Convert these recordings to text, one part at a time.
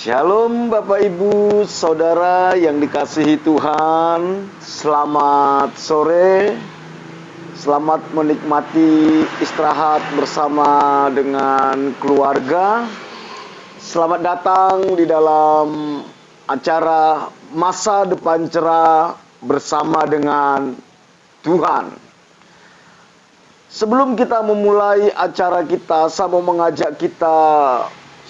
Shalom Bapak Ibu Saudara yang dikasihi Tuhan. Selamat sore. Selamat menikmati istirahat bersama dengan keluarga. Selamat datang di dalam acara Masa Depan Cerah bersama dengan Tuhan. Sebelum kita memulai acara kita, saya mau mengajak kita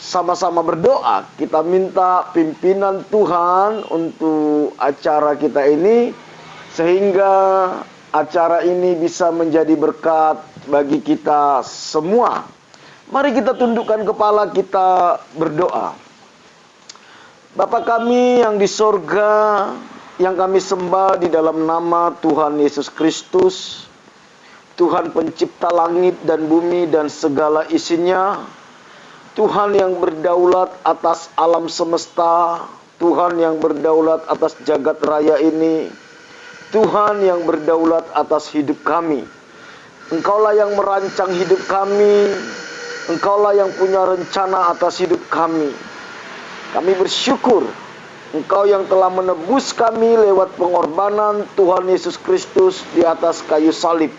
sama-sama berdoa. Kita minta pimpinan Tuhan untuk acara kita ini, sehingga acara ini bisa menjadi berkat bagi kita semua. Mari kita tundukkan kepala kita berdoa. Bapa kami yang di sorga, yang kami sembah di dalam nama Tuhan Yesus Kristus, Tuhan pencipta langit dan bumi dan segala isinya, Tuhan yang berdaulat atas alam semesta, Tuhan yang berdaulat atas jagat raya ini, Tuhan yang berdaulat atas hidup kami. Engkaulah yang merancang hidup kami, Engkaulah yang punya rencana atas hidup kami. Kami bersyukur Engkau yang telah menebus kami lewat pengorbanan Tuhan Yesus Kristus di atas kayu salib.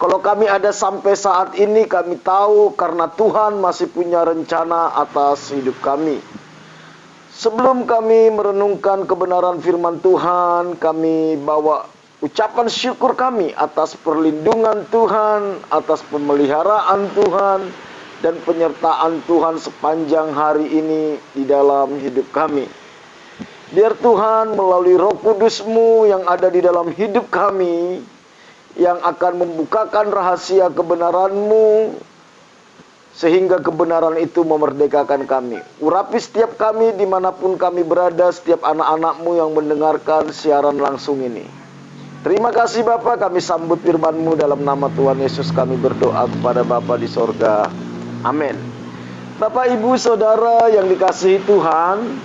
Kalau kami ada sampai saat ini, kami tahu karena Tuhan masih punya rencana atas hidup kami. Sebelum kami merenungkan kebenaran firman Tuhan, kami bawa ucapan syukur kami atas perlindungan Tuhan, atas pemeliharaan Tuhan, dan penyertaan Tuhan sepanjang hari ini di dalam hidup kami. Biar Tuhan melalui Roh Kudus-Mu yang ada di dalam hidup kami, yang akan membukakan rahasia kebenaran-Mu, sehingga kebenaran itu memerdekakan kami. Urapi setiap kami dimanapun kami berada, setiap anak-anak-Mu yang mendengarkan siaran langsung ini. Terima kasih Bapa, kami sambut firman-Mu dalam nama Tuhan Yesus. Kami berdoa kepada Bapa di sorga. Amin. Bapak, Ibu, Saudara yang dikasihi Tuhan,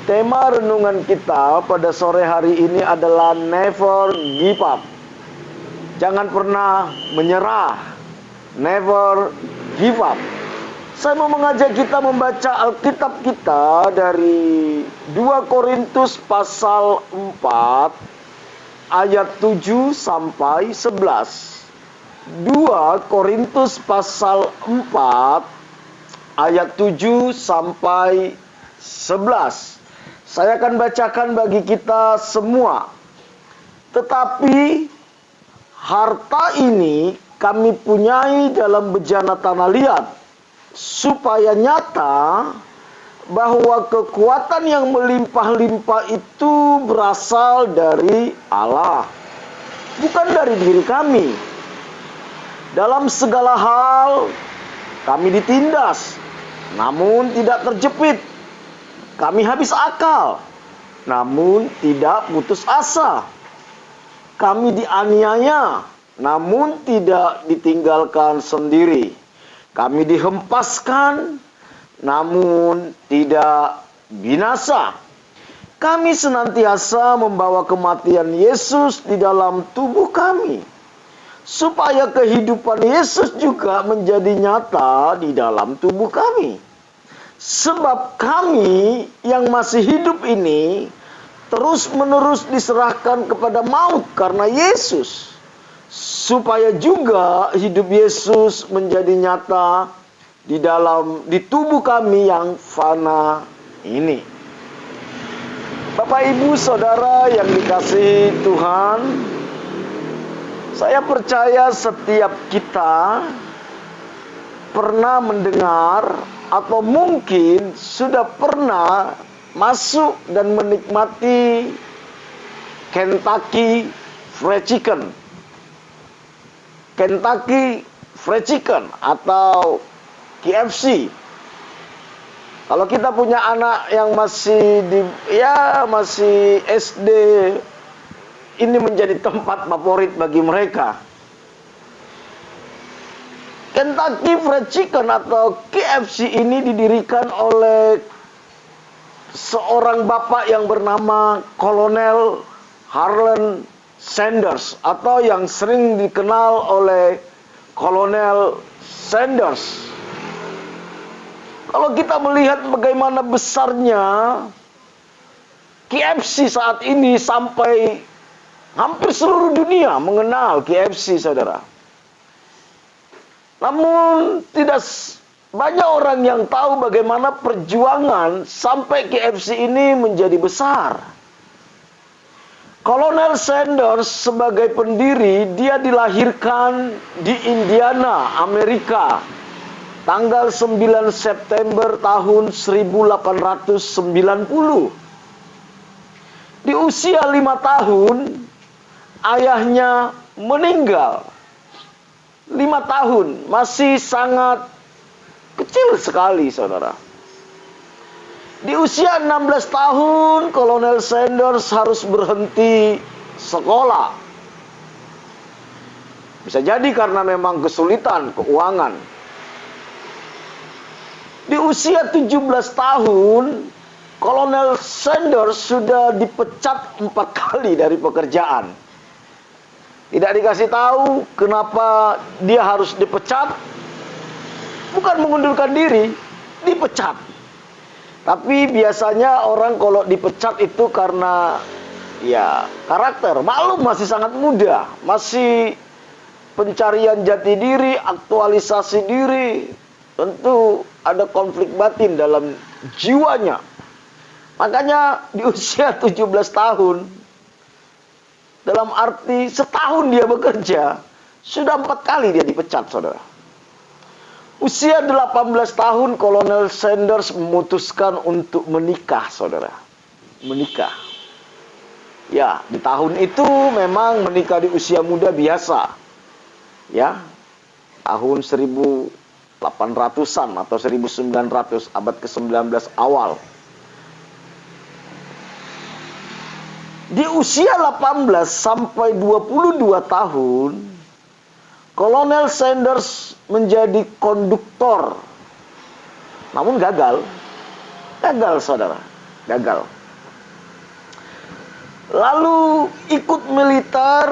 tema renungan kita pada sore hari ini adalah Never Give Up. Jangan pernah menyerah. Never give up. Saya mau mengajak kita membaca Alkitab kita dari 2 Korintus pasal 4 ayat 7 sampai 11. 2 Korintus pasal 4 ayat 7 sampai 11. Saya akan bacakan bagi kita semua. Tetapi harta ini kami punyai dalam bejana tanah liat, supaya nyata bahwa kekuatan yang melimpah-limpah itu berasal dari Allah, bukan dari diri kami. Dalam segala hal kami ditindas, namun tidak terjepit. Kami habis akal, namun tidak putus asa. Kami dianiaya, namun tidak ditinggalkan sendiri. Kami dihempaskan, namun tidak binasa. Kami senantiasa membawa kematian Yesus di dalam tubuh kami, supaya kehidupan Yesus juga menjadi nyata di dalam tubuh kami. Sebab kami yang masih hidup ini terus-menerus diserahkan kepada maut karena Yesus, supaya juga hidup Yesus menjadi nyata di tubuh kami yang fana ini. Bapak, Ibu, Saudara yang dikasihi Tuhan, saya percaya setiap kita pernah mendengar atau mungkin sudah pernah masuk dan menikmati Kentucky Fried Chicken. Kentucky Fried Chicken atau KFC. Kalau kita punya anak yang masih masih SD, ini menjadi tempat favorit bagi mereka. Kentucky Fried Chicken atau KFC ini didirikan oleh seorang bapak yang bernama Kolonel Harlan Sanders, atau yang sering dikenal oleh Kolonel Sanders. Kalau kita melihat bagaimana besarnya KFC saat ini sampai hampir seluruh dunia mengenal KFC, saudara. Namun tidak banyak orang yang tahu bagaimana perjuangan sampai KFC ini menjadi besar. Kolonel Sanders sebagai pendiri, dia dilahirkan di Indiana, Amerika, tanggal 9 September tahun 1890. Di usia 5 tahun, ayahnya meninggal. 5 tahun, masih sangat kecil sekali, saudara. Di usia 16 tahun, Kolonel Sanders harus berhenti sekolah. Bisa jadi karena memang kesulitan keuangan. Di usia 17 tahun, Kolonel Sanders sudah dipecat 4 kali dari pekerjaan. Tidak dikasih tahu kenapa dia harus dipecat. Bukan mengundurkan diri, dipecat. Tapi biasanya orang kalau dipecat itu karena ya karakter. Maklum masih sangat muda, masih pencarian jati diri, aktualisasi diri. Tentu ada konflik batin dalam jiwanya. Makanya di usia 17 tahun, dalam arti setahun dia bekerja, sudah 4 kali dia dipecat, saudara. Usia 18 tahun, Kolonel Sanders memutuskan untuk menikah, saudara. Menikah. Ya, di tahun itu memang menikah di usia muda biasa. Ya, tahun 1800-an atau 1900, abad ke-19 awal. Di usia 18 sampai 22 tahun, Kolonel Sanders menjadi konduktor. Namun gagal. Gagal, saudara. Gagal. Lalu ikut militer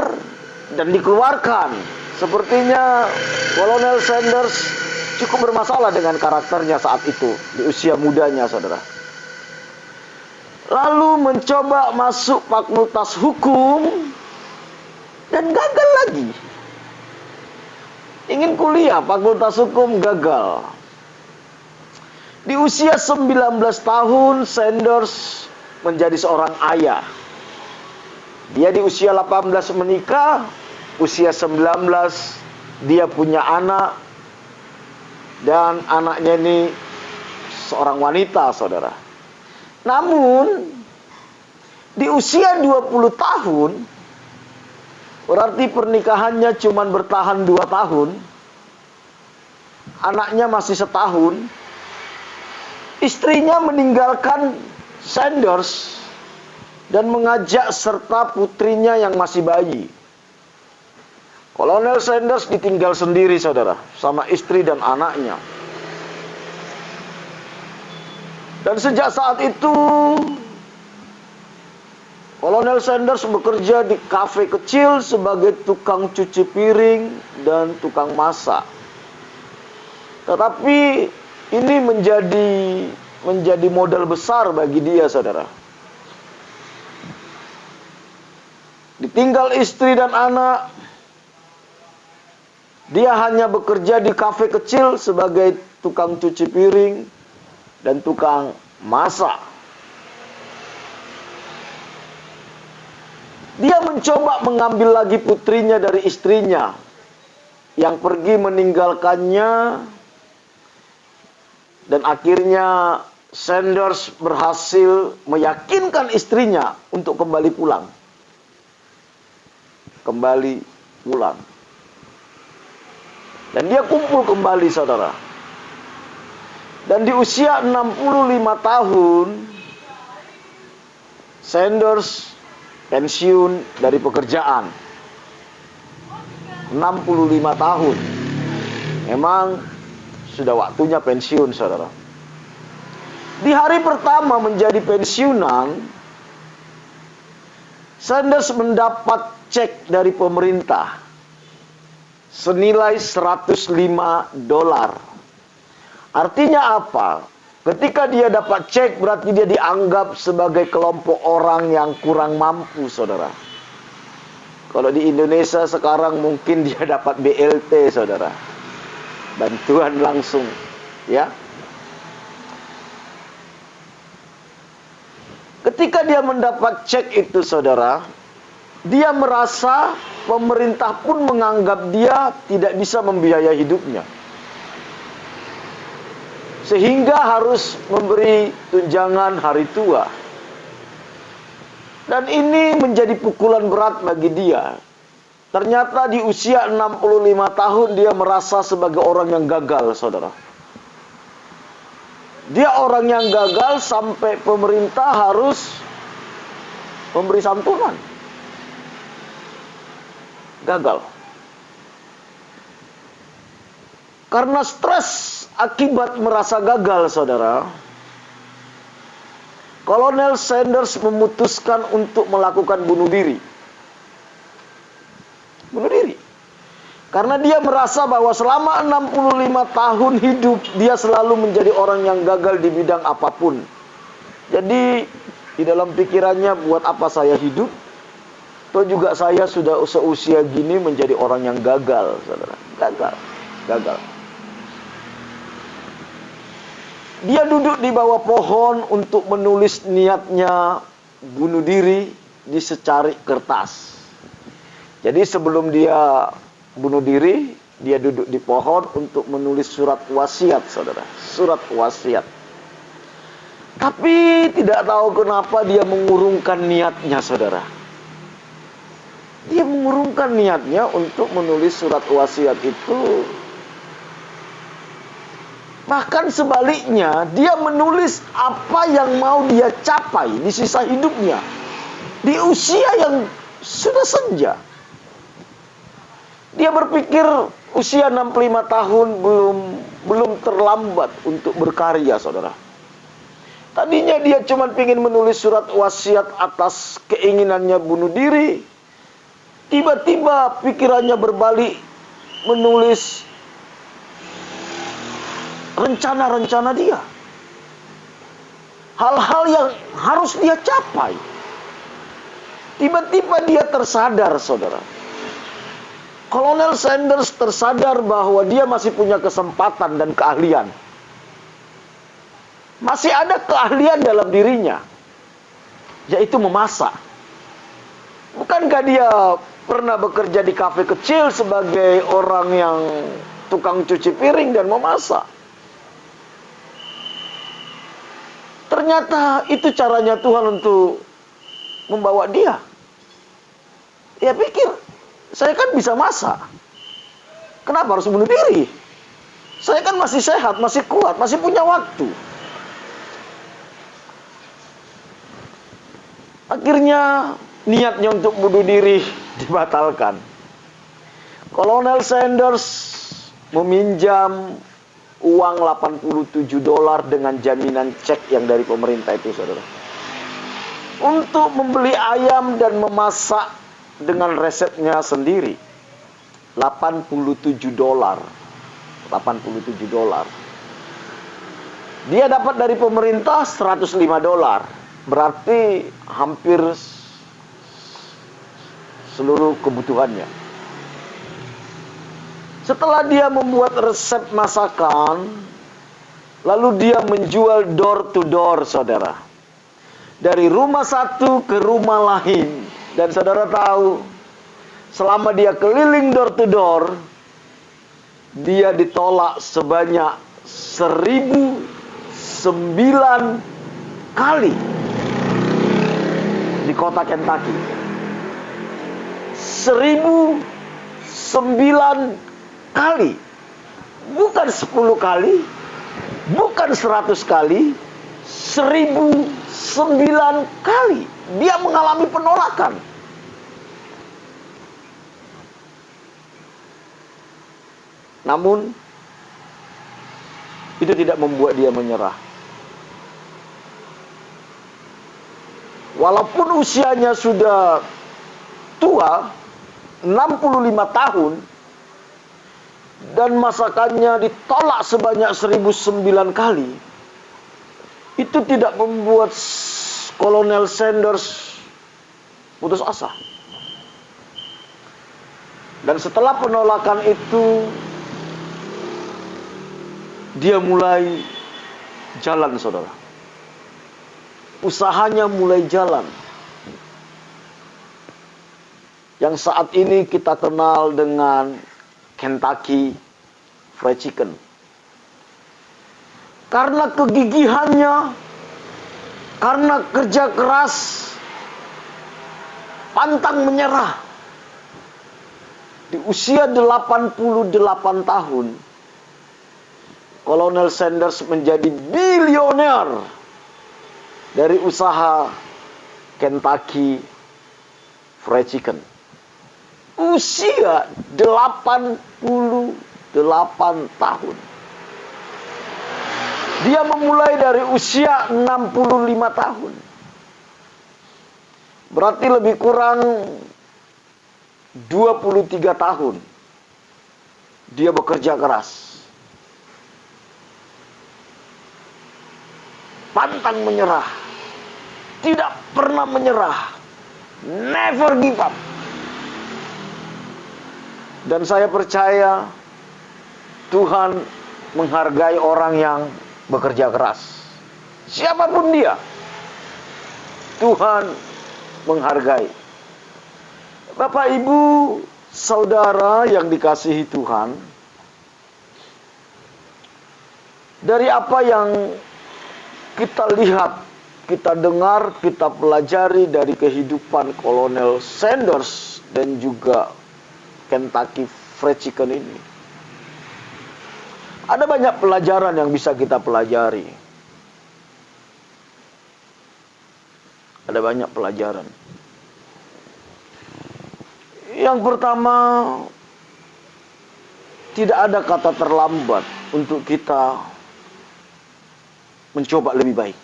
dan dikeluarkan. Sepertinya Kolonel Sanders cukup bermasalah dengan karakternya saat itu, di usia mudanya, saudara. Lalu mencoba masuk fakultas hukum dan gagal lagi. Ingin kuliah fakultas hukum, gagal. Di usia 19 tahun, Sanders menjadi seorang ayah. Dia di usia 18 menikah, usia 19 dia punya anak, dan anaknya ini seorang wanita, saudara. Namun di usia 20 tahun, berarti pernikahannya cuma bertahan 2 tahun, anaknya masih setahun, istrinya meninggalkan Sanders dan mengajak serta putrinya yang masih bayi. Kolonel Sanders ditinggal sendiri, saudara, sama istri dan anaknya. Dan sejak saat itu, Kolonel Sanders bekerja di kafe kecil sebagai tukang cuci piring dan tukang masak. Tetapi ini menjadi modal besar bagi dia, saudara. Ditinggal istri dan anak, dia hanya bekerja di kafe kecil sebagai tukang cuci piring dan tukang masak. Dia mencoba mengambil lagi putrinya dari istrinya yang pergi meninggalkannya, dan akhirnya Sanders berhasil meyakinkan istrinya untuk kembali pulang. Kembali pulang. Dan dia kumpul kembali, saudara. Dan di usia 65 tahun, Sanders pensiun dari pekerjaan. 65 tahun. Memang sudah waktunya pensiun, saudara. Di hari pertama menjadi pensiunan, Sanders mendapat cek dari pemerintah senilai $105. Artinya apa? Ketika dia dapat cek, berarti dia dianggap sebagai kelompok orang yang kurang mampu, saudara. Kalau di Indonesia sekarang mungkin dia dapat BLT, saudara. Bantuan langsung, ya. Ketika dia mendapat cek itu, saudara, dia merasa pemerintah pun menganggap dia tidak bisa membiayai hidupnya, sehingga harus memberi tunjangan hari tua. Dan ini menjadi pukulan berat bagi dia. Ternyata di usia 65 tahun dia merasa sebagai orang yang gagal, saudara. Dia orang yang gagal sampai pemerintah harus memberi santunan. Gagal. Karena stres akibat merasa gagal, saudara, Kolonel Sanders memutuskan untuk melakukan bunuh diri. Bunuh diri. Karena dia merasa bahwa selama 65 tahun hidup, dia selalu menjadi orang yang gagal di bidang apapun. Jadi, di dalam pikirannya, buat apa saya hidup? Atau juga saya sudah seusia gini menjadi orang yang gagal, saudara. Gagal. Dia duduk di bawah pohon untuk menulis niatnya bunuh diri di secari kertas. Jadi sebelum dia bunuh diri, dia duduk di pohon untuk menulis surat wasiat, saudara. Surat wasiat. Tapi tidak tahu kenapa dia mengurungkan niatnya, saudara. Dia mengurungkan niatnya untuk menulis surat wasiat itu. Bahkan sebaliknya, dia menulis apa yang mau dia capai di sisa hidupnya, di usia yang sudah senja. Dia berpikir usia 65 tahun belum terlambat untuk berkarya, saudara. Tadinya dia cuma ingin menulis surat wasiat atas keinginannya bunuh diri. Tiba-tiba pikirannya berbalik, menulis rencana-rencana dia. Hal-hal yang harus dia capai. Tiba-tiba dia tersadar, saudara. Kolonel Sanders tersadar bahwa dia masih punya kesempatan dan keahlian. Masih ada keahlian dalam dirinya, yaitu memasak. Bukankah dia pernah bekerja di kafe kecil sebagai orang yang tukang cuci piring dan memasak? Ternyata itu caranya Tuhan untuk membawa dia. Dia pikir, saya kan bisa masak. Kenapa harus bunuh diri? Saya kan masih sehat, masih kuat, masih punya waktu. Akhirnya niatnya untuk bunuh diri dibatalkan. Kolonel Sanders meminjam uang $87 dengan jaminan cek yang dari pemerintah itu, saudara, untuk membeli ayam dan memasak dengan resepnya sendiri. $87. Dia dapat dari pemerintah $105. Berarti hampir seluruh kebutuhannya. Setelah dia membuat resep masakan, lalu dia menjual door to door, saudara. Dari rumah satu ke rumah lain. Dan saudara tahu, selama dia keliling door to door, dia ditolak sebanyak 1009 kali di kota Kentucky. 1009 kali. Bukan 10 kali, bukan 100 kali, 1009 kali dia mengalami penolakan. Namun itu tidak membuat dia menyerah. Walaupun usianya sudah tua, 65 tahun, dan masakannya ditolak sebanyak 1009 kali, itu tidak membuat Kolonel Sanders putus asa. Dan setelah penolakan itu, dia mulai jalan, saudara. Usahanya mulai jalan. Yang saat ini kita kenal dengan Kentucky Fried Chicken. Karena kegigihannya, karena kerja keras, pantang menyerah. Di usia 88 tahun, Kolonel Sanders menjadi bilioner dari usaha Kentucky Fried Chicken. Usia 88 tahun. Dia memulai dari usia 65 tahun. Berarti lebih kurang 23 tahun dia bekerja keras. Pantang menyerah. Tidak pernah menyerah. Never give up. Dan saya percaya Tuhan menghargai orang yang bekerja keras. Siapapun dia, Tuhan menghargai. Bapak, Ibu, saudara yang dikasihi Tuhan, dari apa yang kita lihat, kita dengar, kita pelajari dari kehidupan Kolonel Sanders dan juga Kentucky Fried Chicken ini, ada banyak pelajaran yang bisa kita pelajari. Ada banyak pelajaran. Yang pertama, tidak ada kata terlambat untuk kita mencoba lebih baik.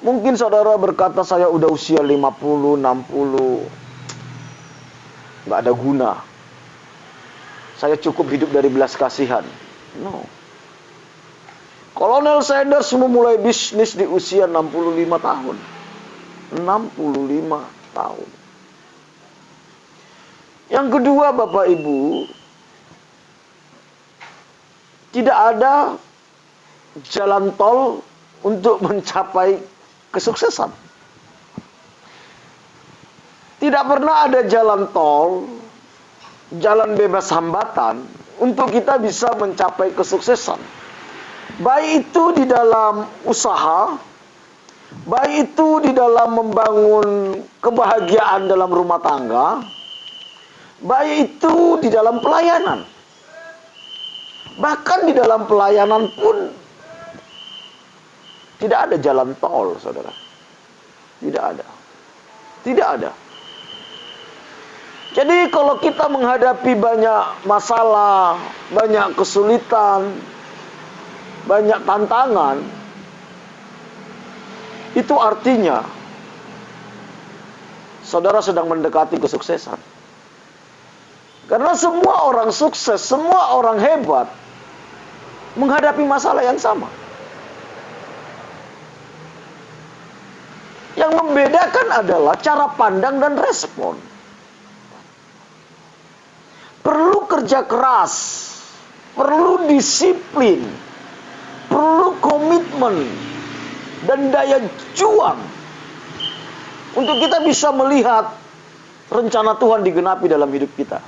Mungkin saudara berkata, saya udah usia 50, 60, nggak ada guna. Saya cukup hidup dari belas kasihan. No. Kolonel Sanders memulai bisnis di usia 65 tahun. 65 tahun. Yang kedua, Bapak Ibu, tidak ada jalan tol untuk mencapai kesuksesan. Tidak pernah ada jalan tol, jalan bebas hambatan untuk kita bisa mencapai kesuksesan. Baik itu di dalam usaha, baik itu di dalam membangun kebahagiaan dalam rumah tangga, baik itu di dalam pelayanan. Bahkan di dalam pelayanan pun tidak ada jalan tol, saudara. Tidak ada. Tidak ada. Jadi kalau kita menghadapi banyak masalah, banyak kesulitan, banyak tantangan, itu artinya saudara sedang mendekati kesuksesan. Karena semua orang sukses, semua orang hebat menghadapi masalah yang sama. Yang membedakan adalah cara pandang dan respon. Perlu kerja keras, perlu disiplin, perlu komitmen dan daya juang untuk kita bisa melihat rencana Tuhan digenapi dalam hidup kita.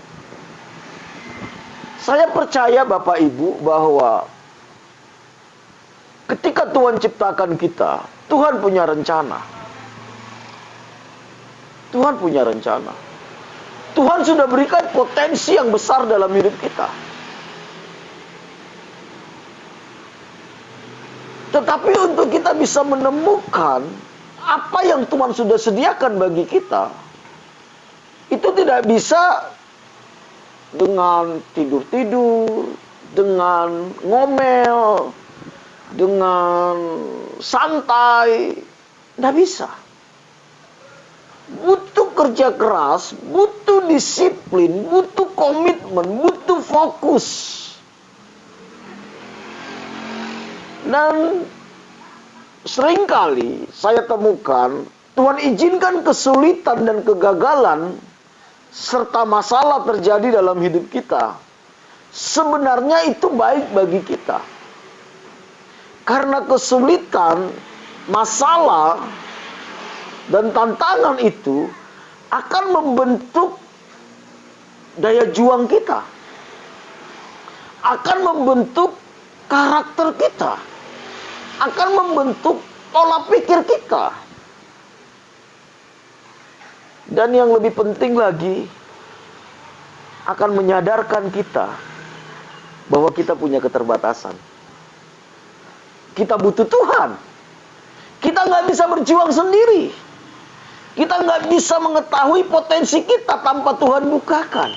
Saya percaya Bapak Ibu bahwa ketika Tuhan ciptakan kita, Tuhan punya rencana. Tuhan punya rencana. Tuhan sudah berikan potensi yang besar dalam hidup kita. Tetapi untuk kita bisa menemukan apa yang Tuhan sudah sediakan bagi kita, itu tidak bisa dengan tidur-tidur, dengan ngomel, dengan santai. Tidak bisa. Butuh kerja keras, butuh disiplin, butuh komitmen, butuh fokus. Dan seringkali saya temukan Tuhan izinkan kesulitan dan kegagalan serta masalah terjadi dalam hidup kita. Sebenarnya itu baik bagi kita. Karena kesulitan, masalah, dan tantangan itu akan membentuk daya juang kita. Akan membentuk karakter kita. Akan membentuk pola pikir kita. Dan yang lebih penting lagi, akan menyadarkan kita bahwa kita punya keterbatasan. Kita butuh Tuhan. Kita nggak bisa berjuang sendiri. Kita nggak bisa mengetahui potensi kita tanpa Tuhan bukakan.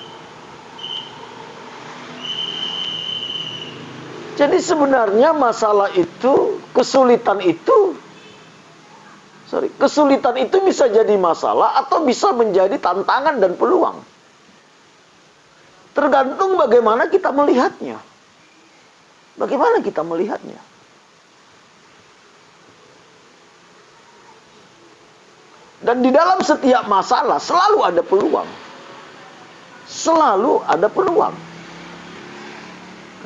Jadi sebenarnya masalah itu, kesulitan itu bisa jadi masalah atau bisa menjadi tantangan dan peluang. Tergantung bagaimana kita melihatnya. Bagaimana kita melihatnya. Dan di dalam setiap masalah selalu ada peluang. Selalu ada peluang.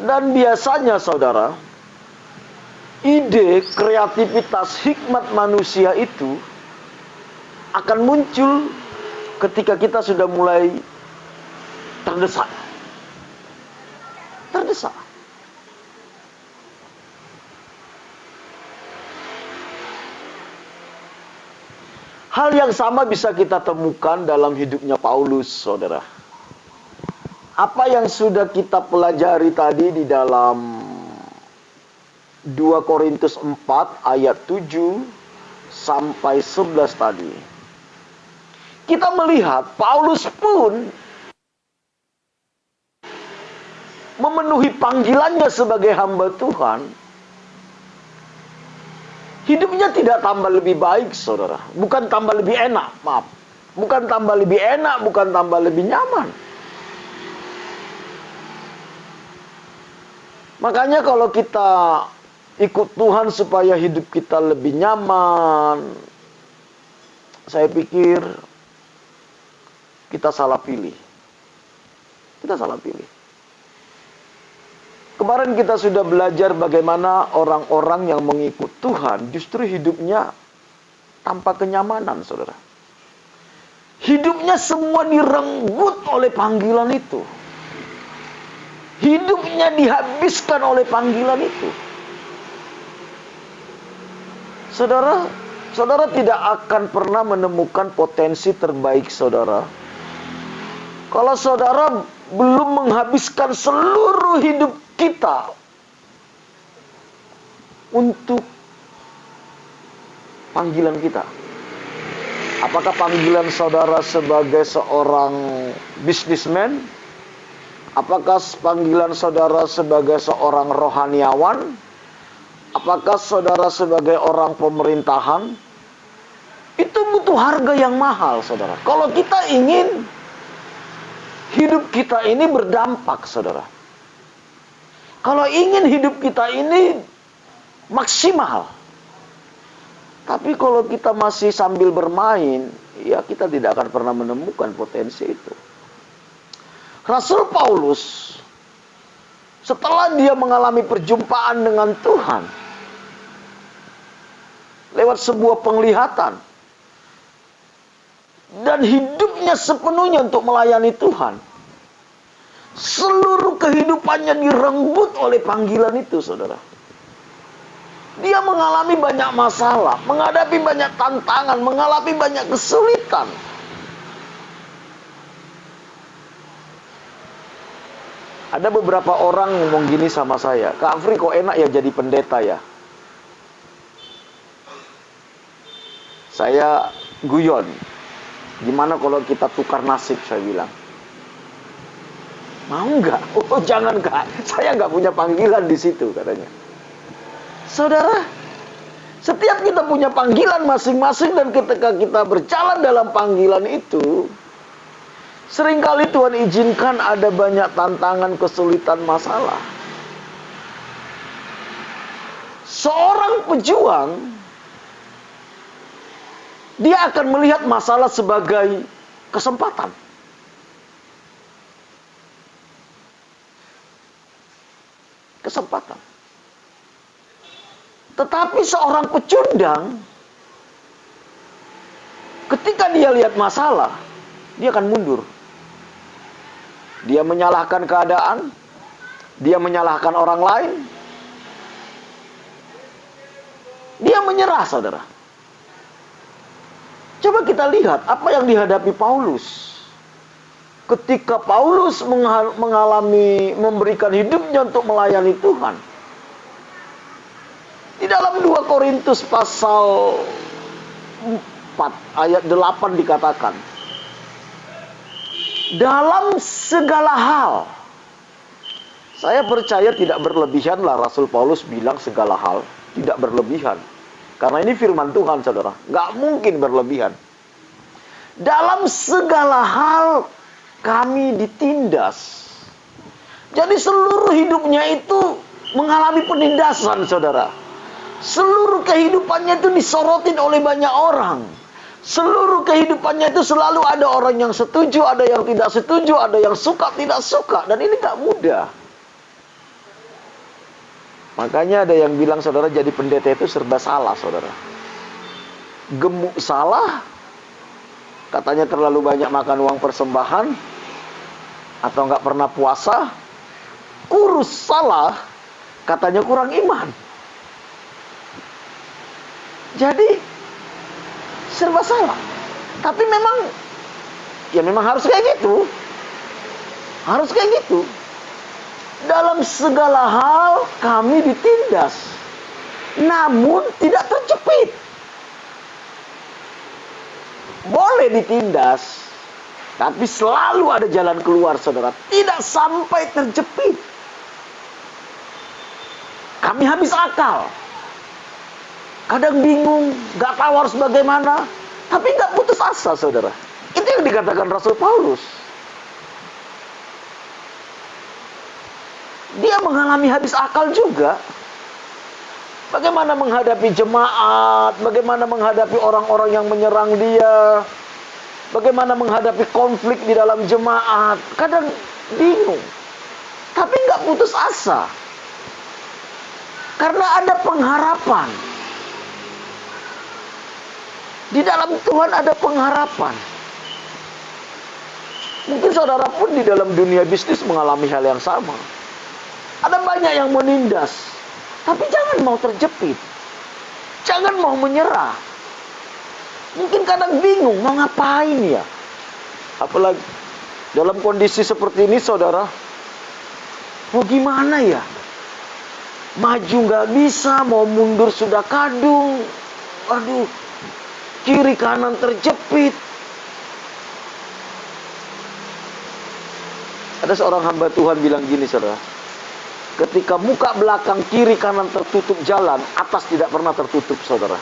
Dan biasanya saudara, ide, kreativitas, hikmat manusia itu akan muncul ketika kita sudah mulai terdesak. Terdesak. Hal yang sama bisa kita temukan dalam hidupnya Paulus, saudara. Apa yang sudah kita pelajari tadi di dalam 2 Korintus 4 ayat 7 sampai 11 tadi. Kita melihat Paulus pun memenuhi panggilannya sebagai hamba Tuhan. Hidupnya tidak tambah lebih baik, saudara. Bukan tambah lebih enak, maaf. Bukan tambah lebih enak, bukan tambah lebih nyaman. Makanya kalau kita ikut Tuhan supaya hidup kita lebih nyaman, saya pikir kita salah pilih. Kita salah pilih. Kemarin kita sudah belajar bagaimana orang-orang yang mengikut Tuhan justru hidupnya tanpa kenyamanan, saudara. Hidupnya semua direnggut oleh panggilan itu. Hidupnya dihabiskan oleh panggilan itu. Saudara, saudara tidak akan pernah menemukan potensi terbaik saudara kalau saudara belum menghabiskan seluruh hidup kita untuk panggilan kita. Apakah panggilan saudara sebagai seorang businessman? Apakah panggilan saudara sebagai seorang rohaniawan? Apakah saudara sebagai orang pemerintahan? Itu butuh harga yang mahal, saudara. Kalau kita ingin hidup kita ini berdampak, saudara. Kalau ingin hidup kita ini maksimal. Tapi kalau kita masih sambil bermain, ya kita tidak akan pernah menemukan potensi itu. Rasul Paulus, setelah dia mengalami perjumpaan dengan Tuhan, lewat sebuah penglihatan, dan hidupnya sepenuhnya untuk melayani Tuhan, seluruh kehidupannya direnggut oleh panggilan itu, saudara. Dia mengalami banyak masalah, menghadapi banyak tantangan, mengalami banyak kesulitan. Ada beberapa orang ngomong gini sama saya, Kak Afri kok enak ya jadi pendeta ya? Saya guyon. Gimana kalau kita tukar nasib, saya bilang. Mau nggak? Oh jangan Kak, saya nggak punya panggilan di situ katanya. Saudara, setiap kita punya panggilan masing-masing dan ketika kita berjalan dalam panggilan itu, seringkali Tuhan izinkan ada banyak tantangan, kesulitan, masalah. Seorang pejuang, dia akan melihat masalah sebagai kesempatan. Kesempatan. Tetapi seorang pecundang, ketika dia lihat masalah, dia akan mundur. Dia menyalahkan keadaan, dia menyalahkan orang lain, dia menyerah, saudara. Coba kita lihat apa yang dihadapi Paulus. Ketika Paulus memberikan hidupnya untuk melayani Tuhan. Di dalam 2 Korintus pasal 4 ayat 8 dikatakan, dalam segala hal, saya percaya tidak berlebihan lah Rasul Paulus bilang segala hal, tidak berlebihan. Karena ini firman Tuhan, saudara, nggak mungkin berlebihan. Dalam segala hal kami ditindas. Jadi seluruh hidupnya itu mengalami penindasan, saudara. Seluruh kehidupannya itu disorotin oleh banyak orang. Seluruh kehidupannya itu selalu ada orang yang setuju, ada yang tidak setuju, ada yang suka, tidak suka. Dan ini tak mudah. Makanya ada yang bilang, saudara, jadi pendeta itu serba salah, saudara. Gemuk salah, katanya terlalu banyak makan uang persembahan, atau nggak pernah puasa. Kurus salah, katanya kurang iman. Jadi serba salah. Tapi memang, ya memang harus kayak gitu. Harus kayak gitu. Dalam segala hal kami ditindas, namun tidak terjepit. Boleh ditindas, tapi selalu ada jalan keluar, saudara. Tidak sampai terjepit. Kami habis akal. Kadang bingung, gak tahu harus bagaimana, tapi gak putus asa, saudara. Itu yang dikatakan Rasul Paulus. Dia mengalami habis akal juga. Bagaimana menghadapi jemaat, bagaimana menghadapi orang-orang yang menyerang dia, bagaimana menghadapi konflik di dalam jemaat. Kadang bingung, tapi gak putus asa. Karena ada pengharapan. Di dalam Tuhan ada pengharapan. Mungkin saudara pun di dalam dunia bisnis mengalami hal yang sama. Ada banyak yang menindas, tapi jangan mau terjepit. Jangan mau menyerah. Mungkin kadang bingung, mau ngapain ya? Apalagi dalam kondisi seperti ini, saudara. Mau gimana ya? Maju nggak bisa, mau mundur sudah kadung. Aduh, kiri kanan terjepit. Ada seorang hamba Tuhan bilang gini, saudara. Ketika muka belakang kiri kanan tertutup jalan, atas tidak pernah tertutup, saudara.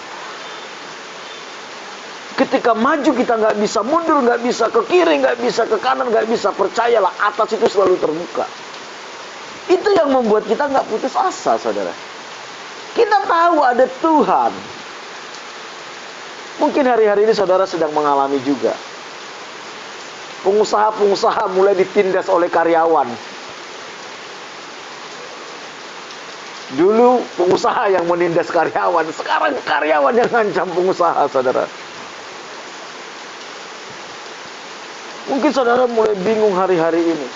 Ketika maju kita nggak bisa, mundur nggak bisa, ke kiri nggak bisa, ke kanan nggak bisa, percayalah atas itu selalu terbuka. Itu yang membuat kita nggak putus asa, saudara. Kita tahu ada Tuhan. Mungkin hari-hari ini saudara sedang mengalami juga. Pengusaha-pengusaha mulai ditindas oleh karyawan. Dulu pengusaha yang menindas karyawan, sekarang karyawan yang ngancam pengusaha, saudara. Mungkin saudara mulai bingung hari-hari ini.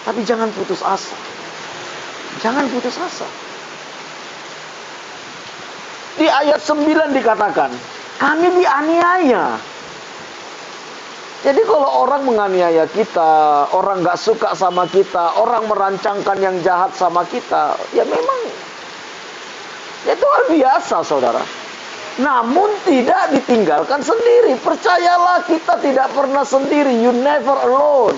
Tapi jangan putus asa. Jangan putus asa. Di ayat 9 dikatakan, kami dianiaya. Jadi kalau orang menganiaya kita, orang gak suka sama kita, orang merancangkan yang jahat sama kita, ya memang itu hal biasa, saudara. Namun tidak ditinggalkan sendiri. Percayalah, kita tidak pernah sendiri. You never alone.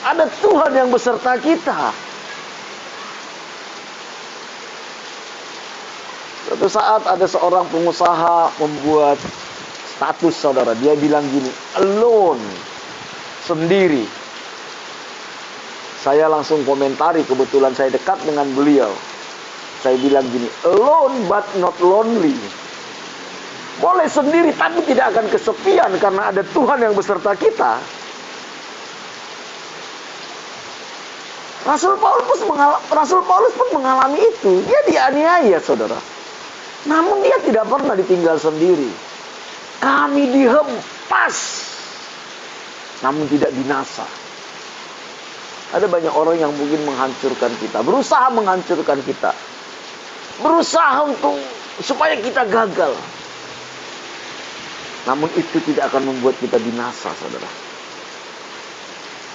Ada Tuhan yang beserta kita. Suatu saat ada seorang pengusaha membuat status, saudara. Dia bilang gini, alone, sendiri. Saya langsung komentari, kebetulan saya dekat dengan beliau. Saya bilang gini, alone but not lonely. Boleh sendiri tapi tidak akan kesepian karena ada Tuhan yang beserta kita. Rasul Paulus pun mengalami itu. Dia dianiaya, saudara. Namun dia tidak pernah ditinggal sendiri. Kami dihempas, namun tidak binasa. Ada banyak orang yang mungkin menghancurkan kita, berusaha menghancurkan kita, berusaha supaya kita gagal. Namun itu tidak akan membuat kita binasa, saudara.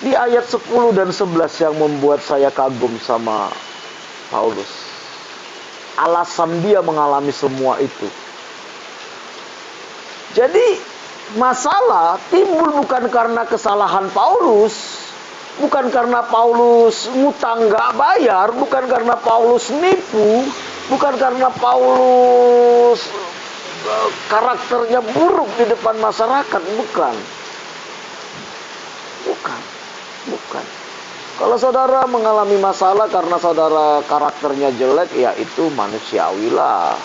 Di ayat 10 dan 11 yang membuat saya kagum sama Paulus. Alasan dia mengalami semua itu. Jadi masalah timbul bukan karena kesalahan Paulus, bukan karena Paulus ngutang gak bayar, bukan karena Paulus nipu, bukan karena Paulus karakternya buruk di depan masyarakat, bukan. Kalau saudara mengalami masalah karena saudara karakternya jelek, ya itu manusiawi lah.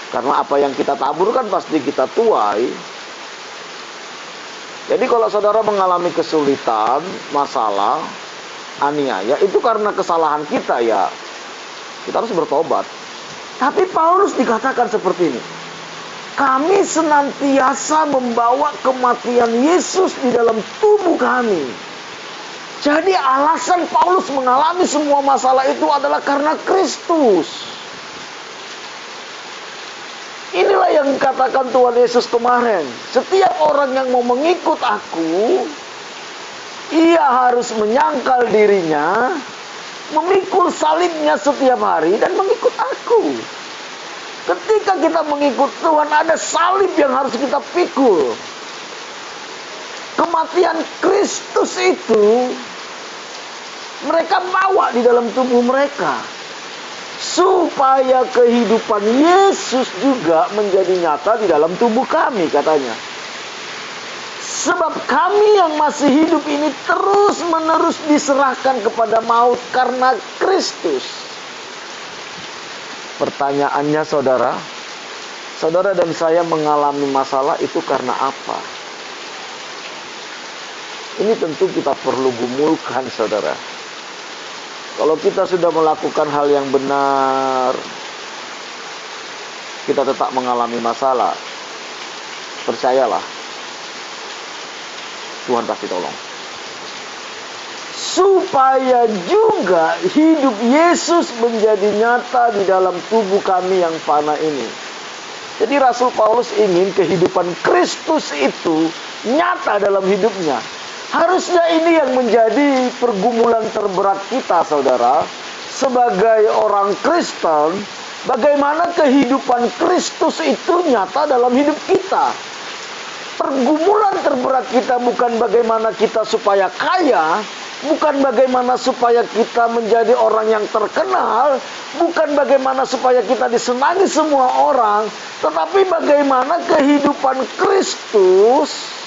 Karena apa yang kita tabur kan pasti kita tuai. Jadi kalau saudara mengalami kesulitan, masalah, aniaya, itu karena kesalahan kita, ya kita harus bertobat. Tapi Paulus dikatakan seperti ini, kami senantiasa membawa kematian Yesus di dalam tubuh kami. Jadi alasan Paulus mengalami semua masalah itu adalah karena Kristus. Inilah yang dikatakan Tuhan Yesus kemarin. Setiap orang yang mau mengikut aku, ia harus menyangkal dirinya, memikul salibnya setiap hari, dan mengikut aku. Ketika kita mengikut Tuhan, ada salib yang harus kita pikul. Kematian Kristus itu mereka bawa di dalam tubuh mereka, supaya kehidupan Yesus juga menjadi nyata di dalam tubuh kami, katanya. Sebab kami yang masih hidup ini terus-menerus diserahkan kepada maut karena Kristus. Pertanyaannya, saudara dan saya mengalami masalah itu karena apa? Ini tentu kita perlu gumulkan, saudara. Kalau kita sudah melakukan hal yang benar, kita tetap mengalami masalah, percayalah, Tuhan pasti tolong. Supaya juga hidup Yesus menjadi nyata di dalam tubuh kami yang fana ini. Jadi Rasul Paulus ingin kehidupan Kristus itu nyata dalam hidupnya. Harusnya ini yang menjadi pergumulan terberat kita, saudara. Sebagai orang Kristen, bagaimana kehidupan Kristus itu nyata dalam hidup kita. Pergumulan terberat kita bukan bagaimana kita supaya kaya, bukan bagaimana supaya kita menjadi orang yang terkenal, bukan bagaimana supaya kita disenangi semua orang, tetapi bagaimana kehidupan Kristus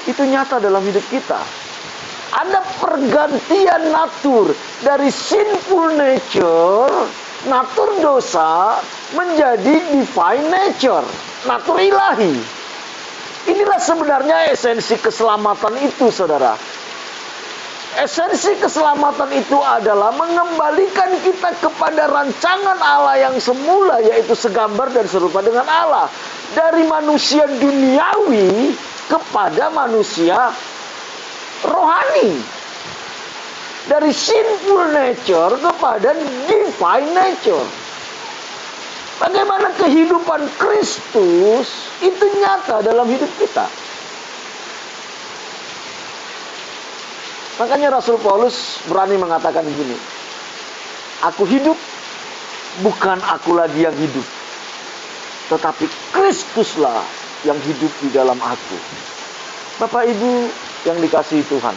itu nyata dalam hidup kita. Ada pergantian natur dari sinful nature, natur dosa, menjadi divine nature, natur ilahi. Inilah sebenarnya esensi keselamatan itu, saudara. Esensi keselamatan itu adalah mengembalikan kita kepada rancangan Allah yang semula, yaitu segambar dan serupa dengan Allah. Dari manusia duniawi kepada manusia rohani. Dari sinful nature kepada divine nature. Bagaimana kehidupan Kristus itu nyata dalam hidup kita. Makanya Rasul Paulus berani mengatakan begini, aku hidup, bukan aku lagi yang hidup, tetapi Kristuslah yang hidup di dalam aku. Bapak Ibu yang dikasihi Tuhan,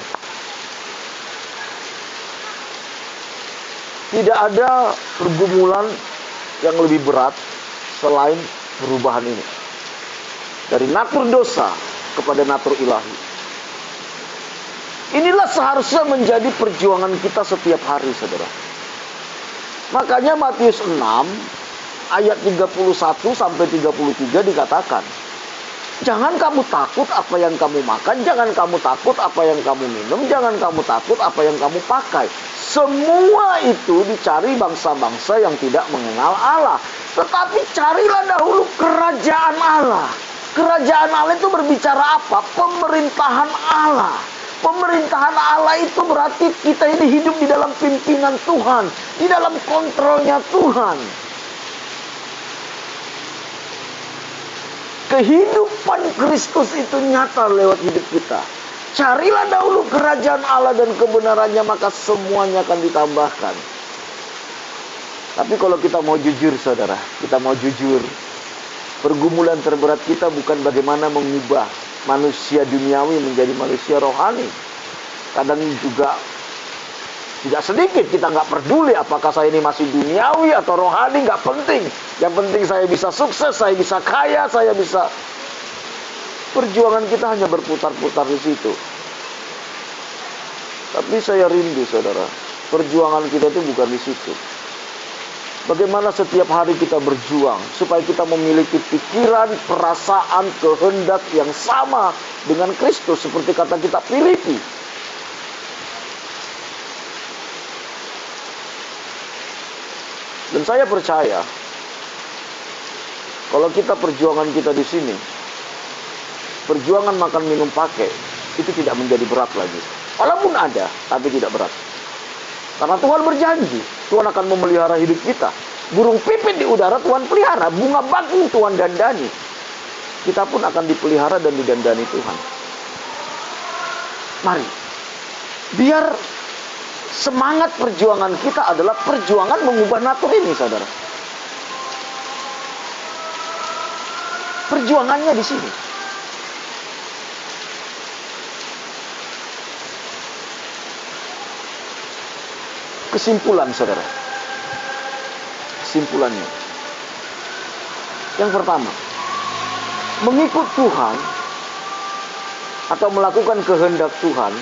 tidak ada pergumulan yang lebih berat selain perubahan ini. Dari natur dosa kepada natur ilahi. Inilah seharusnya menjadi perjuangan kita setiap hari, saudara. Makanya Matius 6 ayat 31 sampai 33 dikatakan, jangan kamu takut apa yang kamu makan, jangan kamu takut apa yang kamu minum, jangan kamu takut apa yang kamu pakai. Semua itu dicari bangsa-bangsa yang tidak mengenal Allah. Tetapi carilah dahulu kerajaan Allah. Kerajaan Allah itu berbicara apa? Pemerintahan Allah. Pemerintahan Allah itu berarti kita ini hidup di dalam pimpinan Tuhan, di dalam kontrolnya Tuhan. Kehidupan Kristus itu nyata lewat hidup kita. Carilah dahulu kerajaan Allah dan kebenarannya, maka semuanya akan ditambahkan. Tapi kalau kita mau jujur, saudara, kita mau jujur, pergumulan terberat kita bukan bagaimana mengubah manusia duniawi menjadi manusia rohani. Kadang juga tidak sedikit kita nggak peduli apakah saya ini masih duniawi atau rohani, nggak penting. Yang penting saya bisa sukses, saya bisa kaya, saya bisa. Perjuangan kita hanya berputar-putar di situ. Tapi saya rindu, saudara, perjuangan kita itu bukan di situ. Bagaimana setiap hari kita berjuang supaya kita memiliki pikiran, perasaan, kehendak yang sama dengan Kristus, seperti kata kita Filipi. Dan saya percaya kalau kita perjuangan kita di sini, perjuangan makan minum pakai itu tidak menjadi berat lagi. Walaupun ada, tapi tidak berat. Karena Tuhan berjanji, Tuhan akan memelihara hidup kita. Burung pipit di udara Tuhan pelihara, bunga bakung Tuhan dandani. Kita pun akan dipelihara dan didandani Tuhan. Mari, biar semangat perjuangan kita adalah perjuangan mengubah natur ini, saudara. Perjuangannya di sini. Kesimpulan, saudara. Kesimpulannya. Yang pertama, mengikut Tuhan atau melakukan kehendak Tuhan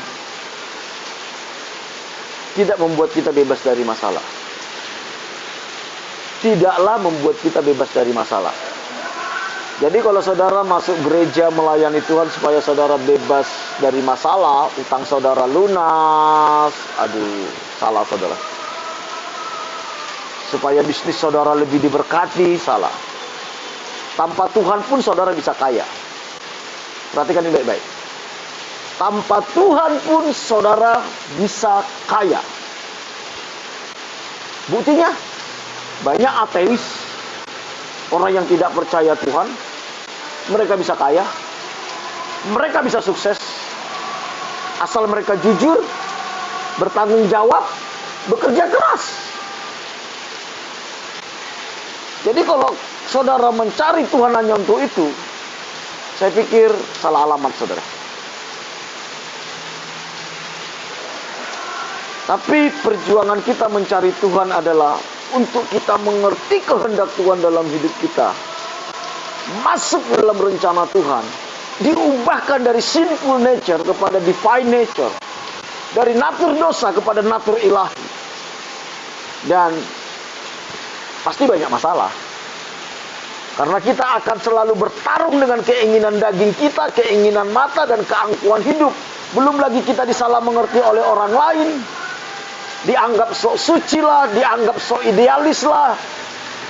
tidak membuat kita bebas dari masalah. Tidaklah membuat kita bebas dari masalah. Jadi kalau saudara masuk gereja melayani Tuhan supaya saudara bebas dari masalah, utang saudara lunas, aduh, salah saudara. Supaya bisnis saudara lebih diberkati, salah. Tanpa Tuhan pun saudara bisa kaya. Perhatikan ini baik-baik. Tanpa Tuhan pun saudara bisa kaya. Buktinya, banyak ateis, orang yang tidak percaya Tuhan, mereka bisa kaya, mereka bisa sukses, asal mereka jujur, bertanggung jawab, bekerja keras. Jadi kalau saudara mencari Tuhan hanya untuk itu, saya pikir salah alamat, saudara. Tapi perjuangan kita mencari Tuhan adalah untuk kita mengerti kehendak Tuhan dalam hidup kita, masuk dalam rencana Tuhan, diubahkan dari sinful nature kepada divine nature, dari natur dosa kepada natur ilahi. Dan pasti banyak masalah, karena kita akan selalu bertarung dengan keinginan daging kita, keinginan mata, dan keangkuhan hidup. Belum lagi kita disalah mengerti oleh orang lain, dianggap sok suci lah, dianggap sok idealis lah.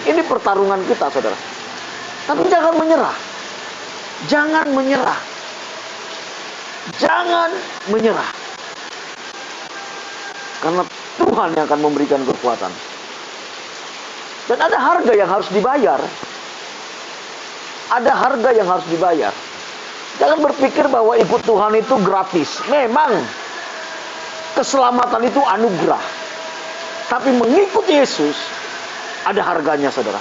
Ini pertarungan kita, saudara. Tapi jangan menyerah. Jangan menyerah. Jangan menyerah. Karena Tuhan yang akan memberikan kekuatan. Dan ada harga yang harus dibayar. Ada harga yang harus dibayar. Jangan berpikir bahwa ikut Tuhan itu gratis. Memang keselamatan itu anugerah. Tapi mengikut Yesus ada harganya, saudara.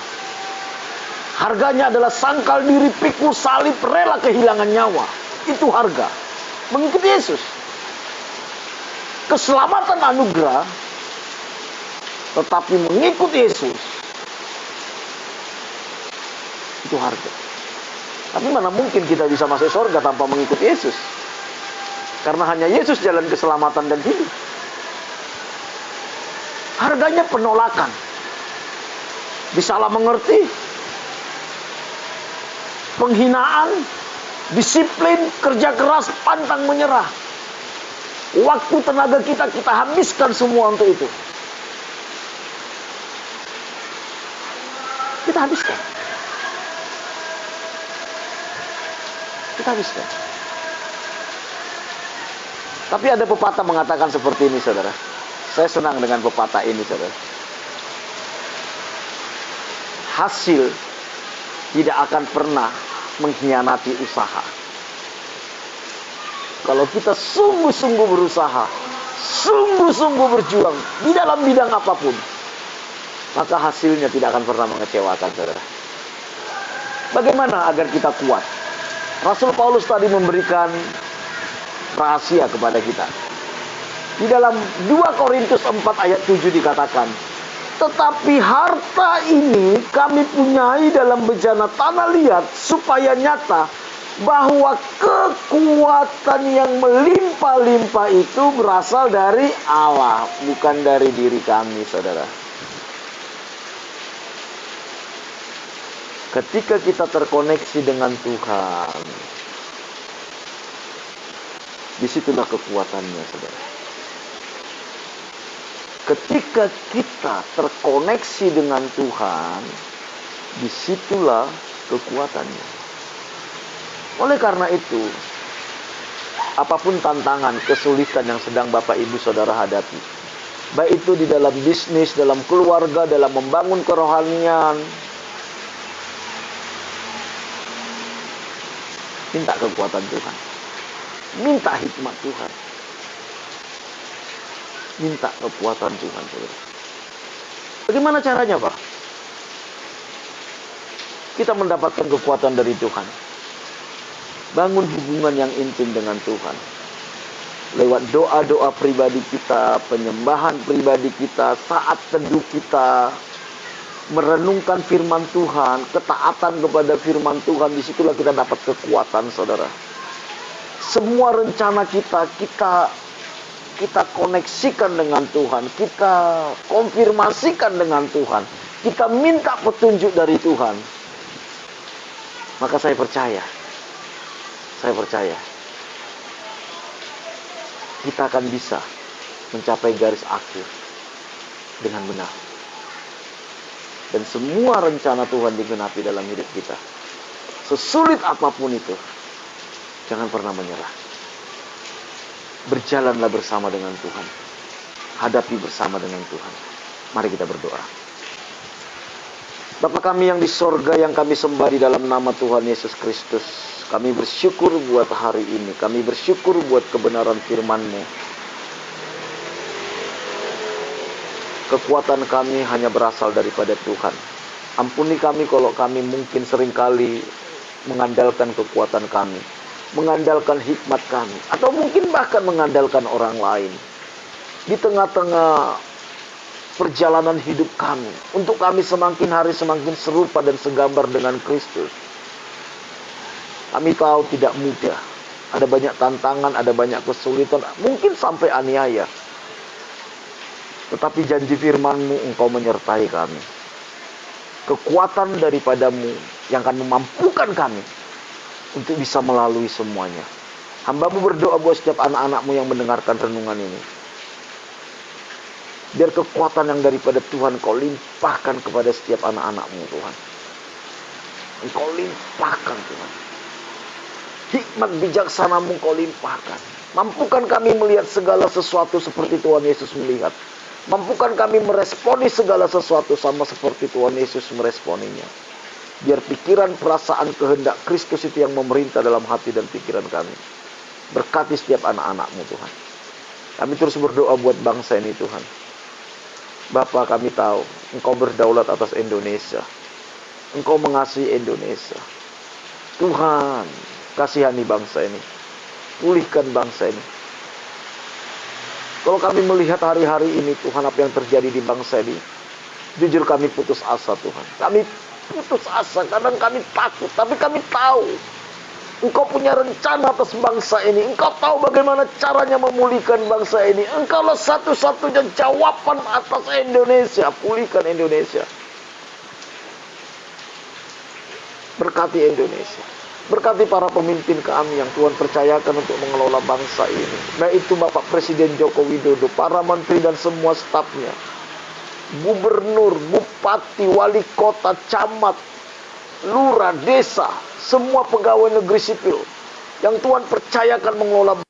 Harganya adalah sangkal diri, pikul salib, rela kehilangan nyawa. Itu harga mengikut Yesus. Keselamatan anugerah, tetapi mengikut Yesus itu harga. Tapi mana mungkin kita bisa masuk surga tanpa mengikut Yesus? Karena hanya Yesus jalan keselamatan dan hidup. Harganya penolakan, disalah mengerti, penghinaan, disiplin, kerja keras, pantang menyerah. Waktu tenaga kita habiskan semua untuk itu. Kita habiskan. Tapi ada pepatah mengatakan seperti ini, saudara. Saya senang dengan pepatah ini, saudara. Hasil tidak akan pernah mengkhianati usaha. Kalau kita sungguh-sungguh berusaha, sungguh-sungguh berjuang di dalam bidang apapun, maka hasilnya tidak akan pernah mengecewakan, saudara. Bagaimana agar kita kuat? Rasul Paulus tadi memberikan rahasia kepada kita. Di dalam 2 Korintus 4 ayat 7 dikatakan, tetapi harta ini kami punyai dalam bejana tanah liat, supaya nyata bahwa kekuatan yang melimpah-limpah itu berasal dari Allah, bukan dari diri kami, saudara. Ketika kita terkoneksi dengan Tuhan, disitulah kekuatannya, saudara. Ketika kita terkoneksi dengan Tuhan, disitulah kekuatannya. Oleh karena itu, apapun tantangan, kesulitan yang sedang Bapak Ibu Saudara hadapi, baik itu di dalam bisnis, dalam keluarga, dalam membangun kerohanian, minta kekuatan Tuhan, minta hikmat Tuhan, minta kekuatan Tuhan, saudara. Bagaimana caranya, Pak? Kita mendapatkan kekuatan dari Tuhan. Bangun hubungan yang intim dengan Tuhan. Lewat doa-doa pribadi kita, penyembahan pribadi kita, saat teduh kita, merenungkan firman Tuhan, ketaatan kepada firman Tuhan, disitulah kita dapat kekuatan, saudara. Semua rencana kita koneksikan dengan Tuhan, kita konfirmasikan dengan Tuhan, kita minta petunjuk dari Tuhan. Maka saya percaya, kita akan bisa mencapai garis akhir dengan benar. Dan semua rencana Tuhan digenapi dalam hidup kita. Sesulit apapun itu, jangan pernah menyerah. Berjalanlah bersama dengan Tuhan. Hadapi bersama dengan Tuhan. Mari kita berdoa. Bapa kami yang di sorga, yang kami sembah di dalam nama Tuhan Yesus Kristus, kami bersyukur buat hari ini. Kami bersyukur buat kebenaran firman-Mu. Kekuatan kami hanya berasal daripada Tuhan. Ampuni kami kalau kami mungkin seringkali mengandalkan kekuatan kami, mengandalkan hikmat kami, atau mungkin bahkan mengandalkan orang lain. Di tengah-tengah perjalanan hidup kami, untuk kami semakin hari semakin serupa dan segambar dengan Kristus. Kami tahu tidak mudah. Ada banyak tantangan, ada banyak kesulitan, mungkin sampai aniaya. Tetapi janji firman-Mu, Engkau menyertai kami. Kekuatan daripadamu yang akan memampukan kami untuk bisa melalui semuanya. Hamba-Mu berdoa buat setiap anak-anak-Mu yang mendengarkan renungan ini. Biar kekuatan yang daripada Tuhan Kau limpahkan kepada setiap anak-anak-Mu, Tuhan. Engkau limpahkan, Tuhan. Hikmat bijaksana-Mu Kau limpahkan. Mampukan kami melihat segala sesuatu seperti Tuhan Yesus melihat. Mampukan kami meresponi segala sesuatu sama seperti Tuhan Yesus meresponinya. Biar pikiran, perasaan, kehendak Kristus itu yang memerintah dalam hati dan pikiran kami. Berkati setiap anak-anak-Mu, Tuhan. Kami terus berdoa buat bangsa ini, Tuhan. Bapa, kami tahu Engkau berdaulat atas Indonesia. Engkau mengasihi Indonesia. Tuhan, kasihani bangsa ini. Pulihkan bangsa ini. Kalau kami melihat hari-hari ini, Tuhan, apa yang terjadi di bangsa ini, jujur kami putus asa, Tuhan. Kami putus asa, kadang kami takut, tapi kami tahu Engkau punya rencana atas bangsa ini. Engkau tahu bagaimana caranya memulihkan bangsa ini. Engkaulah satu-satunya jawaban atas Indonesia. Pulihkan Indonesia. Berkati Indonesia. Berkati para pemimpin kami yang Tuhan percayakan untuk mengelola bangsa ini. Baik itu Bapak Presiden Joko Widodo, para menteri dan semua stafnya, gubernur, bupati, wali kota, camat, lurah, desa, semua pegawai negeri sipil yang Tuhan percayakan mengelola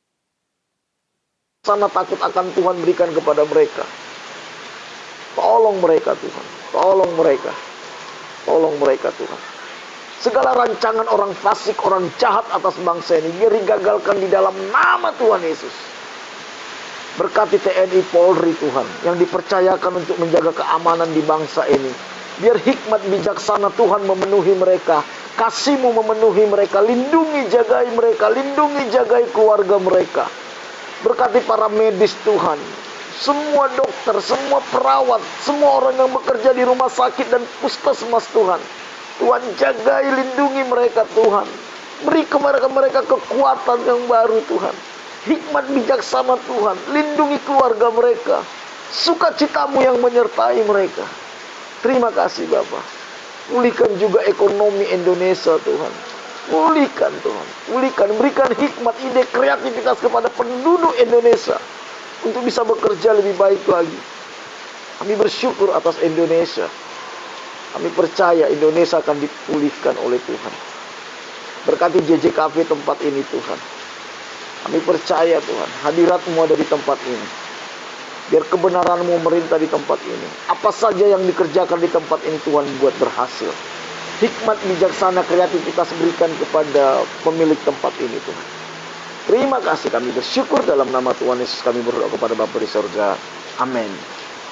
sana, takut akan Tuhan berikan kepada mereka. Tolong mereka Tuhan, tolong mereka, tolong mereka Tuhan. Segala rancangan orang fasik, orang jahat atas bangsa ini biar digagalkan di dalam nama Tuhan Yesus. Berkati TNI Polri Tuhan yang dipercayakan untuk menjaga keamanan di bangsa ini. Biar hikmat bijaksana Tuhan memenuhi mereka, kasih-Mu memenuhi mereka, lindungi jagai mereka, lindungi jagai keluarga mereka. Berkati para medis Tuhan, semua dokter, semua perawat, semua orang yang bekerja di rumah sakit dan puskesmas Tuhan. Tuhan jagai, lindungi mereka Tuhan. Beri kepada mereka kekuatan yang baru Tuhan. Hikmat bijaksana Tuhan, lindungi keluarga mereka. Sukacita-Mu yang menyertai mereka. Terima kasih Bapa. Pulihkan juga ekonomi Indonesia Tuhan. Pulihkan Tuhan. Pulihkan, berikan hikmat, ide, kreativitas kepada penduduk Indonesia untuk bisa bekerja lebih baik lagi. Kami bersyukur atas Indonesia. Kami percaya Indonesia akan dipulihkan oleh Tuhan. Berkati JJKV tempat ini Tuhan. Kami percaya Tuhan, hadirat-Mu ada di tempat ini. Biar kebenaran-Mu merintah di tempat ini. Apa saja yang dikerjakan di tempat ini Tuhan buat berhasil. Hikmat, bijaksana, kreativitas berikan kepada pemilik tempat ini Tuhan. Terima kasih, kami bersyukur dalam nama Tuhan Yesus kami berdoa kepada Bapa di surga. Amin.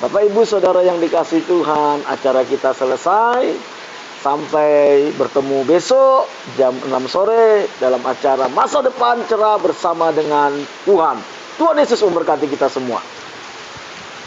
Bapak Ibu Saudara yang dikasihi Tuhan, acara kita selesai. Sampai bertemu besok jam 6 sore dalam acara Masa Depan Cerah bersama dengan Tuhan. Tuhan Yesus memberkati kita semua.